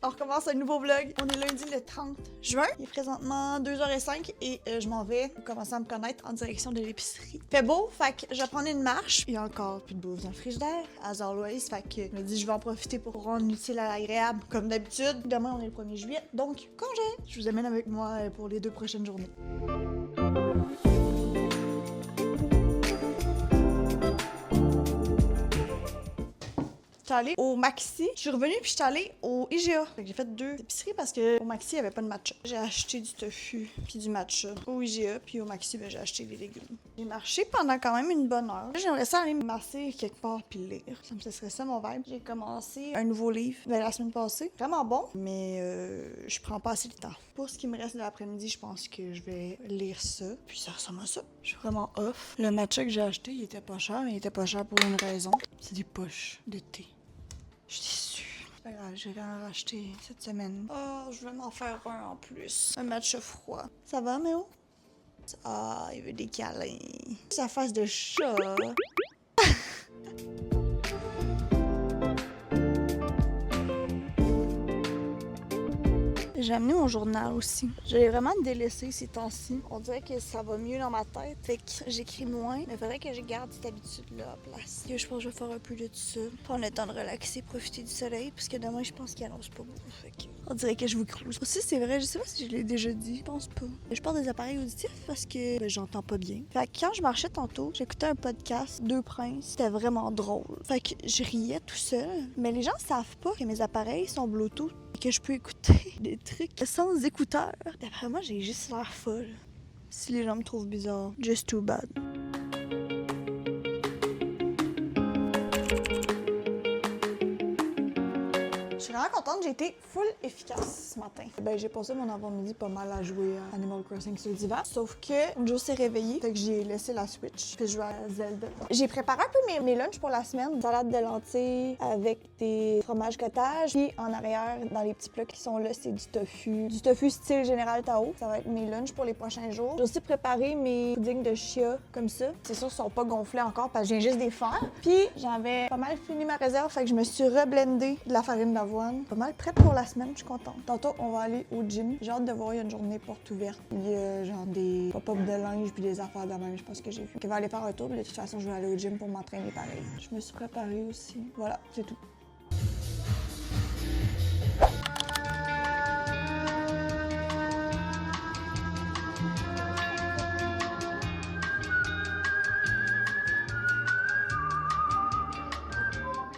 On recommence un nouveau vlog. On est lundi le 30 juin. Il est présentement 2h05 et je m'en vais commencer à me connaître en direction de l'épicerie. Fait beau, fait que je vais prendre une marche. Il y a encore plus de bouffe dans le frigidaire, as always. Fait que je me dis je vais en profiter pour rendre utile à l'agréable comme d'habitude. Demain, on est le 1er juillet, donc congé. Je vous amène avec moi pour les 2 prochaines journées. J'étais allée au Maxi. Je suis revenue puis j'étais allée au IGA. Fait que j'ai fait 2 épiceries parce que au Maxi, il n'y avait pas de matcha. J'ai acheté du tofu puis du matcha au IGA, puis au Maxi, ben, j'ai acheté des légumes. J'ai marché pendant quand même une bonne heure. J'aimerais ça aller me masser quelque part puis lire. Ça serait ça mon vibe. J'ai commencé un nouveau livre la semaine passée. Vraiment bon, mais je prends pas assez de temps. Pour ce qui me reste de l'après-midi, je pense que je vais lire ça. Puis ça ressemble à ça. Je suis vraiment off. Le matcha que j'ai acheté, il était pas cher, mais il était pas cher pour une raison. C'est des poches de thé. Je suis déçue. C'est pas grave, je vais en racheter cette semaine. Oh, je vais m'en faire un en plus. Un matcha froid. Ça va, Méo? Ah, il veut des câlins. Sa face de chat. J'ai amené mon journal aussi. Je l'ai vraiment délaissé ces temps-ci. On dirait que ça va mieux dans ma tête. Fait que j'écris moins. Mais il faudrait que je garde cette habitude-là en place. Je pense que je vais faire un peu de ça. Prendre le temps de relaxer, profiter du soleil. Parce que demain, je pense qu'il annonce pas beau. Fait que on dirait que je vous crouse. Aussi, c'est vrai, je sais pas si je l'ai déjà dit. Je pense pas. Je porte des appareils auditifs parce que j'entends pas bien. Fait que quand je marchais tantôt, j'écoutais un podcast, Deux Princes. C'était vraiment drôle. Fait que je riais tout seul. Mais les gens savent pas que mes appareils sont Bluetooth. Que je peux écouter des trucs sans écouteurs. D'après moi, j'ai juste l'air folle. Si les gens me trouvent bizarre, just too bad. Je suis vraiment contente, j'ai été full efficace ce matin. Ben, j'ai passé mon avant-midi pas mal à jouer à Animal Crossing sur le divan. Sauf que Joe s'est réveillé, fait que j'ai laissé la Switch, puis je jouais à Zelda. J'ai préparé un peu mes lunchs pour la semaine. Une salade de lentilles avec des fromages cottage. Puis en arrière, dans les petits plats qui sont là, c'est du tofu. Du tofu style Général Tao. Ça va être mes lunchs pour les prochains jours. J'ai aussi préparé mes puddings de chia comme ça. C'est sûr, ils sont pas gonflés encore parce que je viens juste de les faire. Puis j'avais pas mal fini ma réserve, fait que je me suis reblendé de la farine d'avoine. Pas mal prête pour la semaine, je suis contente. Tantôt, on va aller au gym. J'ai hâte de voir, il y a une journée porte ouverte. Il y a genre des pop-up de linge puis des affaires de même, je pense que j'ai vu. Je vais aller faire un tour, mais de toute façon, je vais aller au gym pour m'entraîner pareil. Je me suis préparée aussi. Voilà, c'est tout.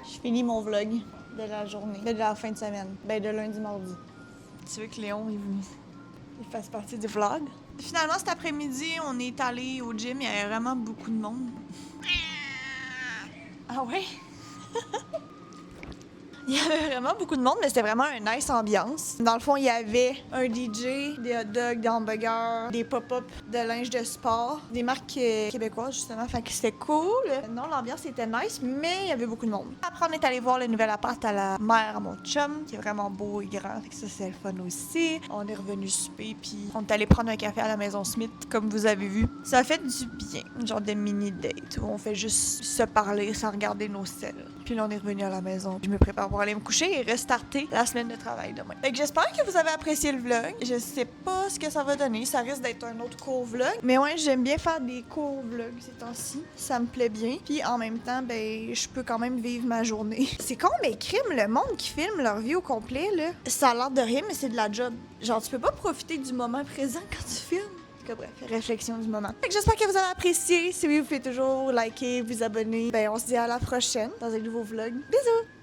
Je finis mon vlog de la journée, de la fin de semaine, ben de lundi, mardi. Tu veux que Léon il fasse partie du vlog? Finalement, cet après-midi, on est allé au gym, il y avait vraiment beaucoup de monde. Ah ouais? Il y avait vraiment beaucoup de monde, mais c'était vraiment une nice ambiance. Dans le fond, il y avait un DJ, des hot dogs, des hamburgers, des pop-up de linge de sport, des marques québécoises, justement. Fait que c'était cool. Non, l'ambiance était nice, mais il y avait beaucoup de monde. Après, on est allé voir le nouvel appart à la mère à mon chum, qui est vraiment beau et grand. Fait que ça, c'est le fun aussi. On est revenu souper, puis on est allé prendre un café à la Maison Smith, comme vous avez vu. Ça a fait du bien. Une genre de mini-date où on fait juste se parler sans regarder nos selles. Puis là, on est revenu à la maison. Je me prépare pour aller me coucher et restarter la semaine de travail demain. Fait que j'espère que vous avez apprécié le vlog. Je sais pas ce que ça va donner. Ça risque d'être un autre court vlog. Mais ouais, j'aime bien faire des courts vlogs ces temps-ci. Ça me plaît bien. Puis en même temps, ben, je peux quand même vivre ma journée. C'est con, mais crime, le monde qui filme leur vie au complet, là, ça a l'air de rien, mais c'est de la job. Genre, tu peux pas profiter du moment présent quand tu filmes. En tout cas, bref, réflexion du moment. Fait que j'espère que vous avez apprécié. Si oui, vous pouvez toujours liker, vous abonner. Ben, on se dit à la prochaine dans un nouveau vlog. Bisous!